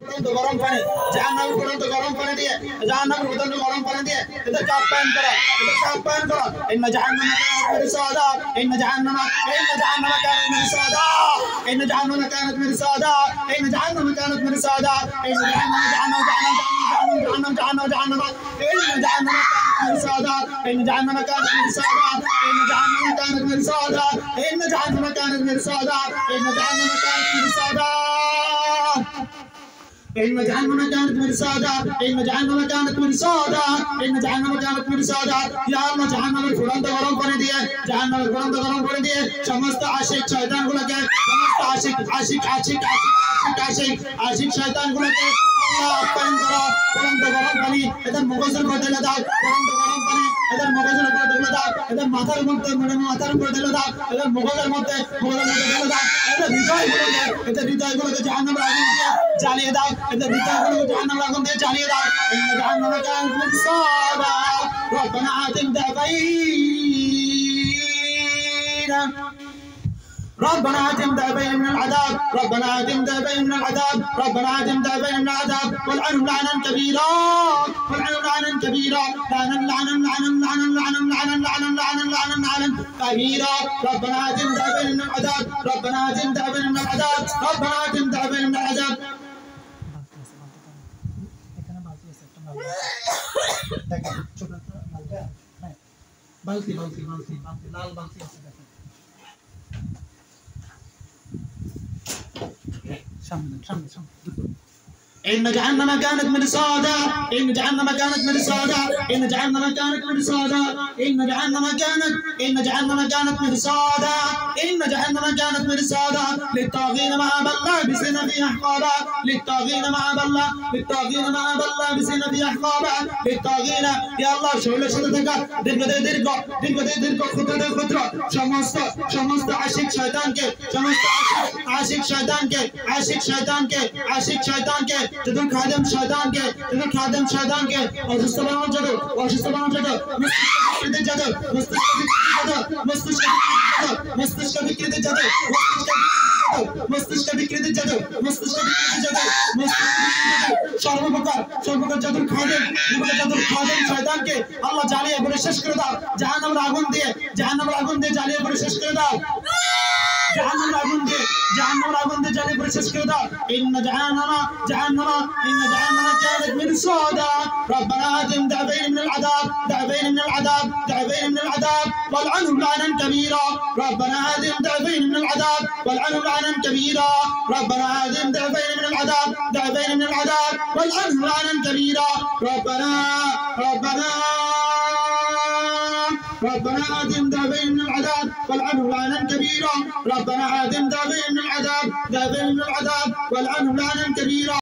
गरम पानी जहन्नम को गरम पानी दिए जहन्नम को गरम पानी दिए इधर का पैन करो इन जहन्नम मिर्सादा इन जहन्नम कानत मिर्सादा इन जहन्नम कानत मिर्सादा इन जहन्नम कानत मिर्सादा इन जहन्नम जहन्नम मिर्सादा इन जहन्नम कानत मिर्सादा इन जहन्नम कानत मिर्सादा इन जहन्नम कानत मिर्सादा इन जहन्नम कानत मिर्सादा إن جهنم كانت مرصادا إن جهنم كانت مرصادا إن جهنم كانت مرصادا يا الله جهنم الفرند غرام করে দিয়ে جهنم الفرند غرام করে দিয়ে সমস্ত আশিক শয়তানগুলোকে সমস্ত আশিক শয়তানগুলোকে আল্লাহ আপ্যায়ন করো ফরند গরম পানি এদের মগজের উপর ঢেলে দাও ফরند গরম পানি এদের মগজের উপর ঢেলে দাও এদের মাথার উপর ঢেলে দাও এদের মগজের মধ্যে ঢেলে দাও এদের হৃদয়গুলোকে জাহান্নামের আগুন দিয়ে জ্বালিয়ে দাও এদের হৃদয়গুলোকে জাহান্নামের আগুন দিয়ে জ্বালিয়ে দাও إن جهنم كانت مرصادا ربنا آتهم ضعفين ربنا آتهم ضعفين من العذاب ربنا آتهم ضعفين من العذاب ربنا آتهم ضعفين من العذاب والعنهم لعنا كبيرا والعنهم لعنا كبيرا لعنا كبيرا ربنا آتهم ضعفين من العذاب ربنا آتهم ضعفين من العذاب ربنا آتهم ضعفين من العذاب বালতি লাল বালতি আছে দেখেন সামনে إن جهنم كانت مرصادا إن جهنم كانت مرصادا إن جهنم كانت مرصادا إن جهنم كانت مرصادا إن جهنم كانت مرصادا للطاغين مآب الله بسن فيها أحقابا للطاغين مآب الله بسن فيها أحقابا للطاغين يا الله شغل شغلتك ديرغو خطر সমস্ত আশিক শয়তানকে تدل خادم شيطان के অসুস্থ বানানোর জন্য মস্তিষ্ক বিকৃতির জন্য সর্বপ্রকার জাদুর খাদেম শয়তানকে আল্লাহ জ্বালিয়ে পুরো শেষ করে দাও জাহান্নামের আগুন দিয়ে জ্বালিয়ে পুরো শেষ করে দাও جهنم العبون دي جالي برسس كده إن جهنم كانت مرصادا ربنا آتهم ضعفين من العذاب والعنهم لعنا كبيرا ربنا آتهم ضعفين من العذاب والعنهم لعنا كبيرا ربنا آتهم ضعفين من العذاب والعنهم لعنا كبيرا ربنا آتهم ضعفين من العذاب والعنهم لعنا كبيرا ربنا آتهم ضعفين من العذاب والعنهم لعنا كبيرا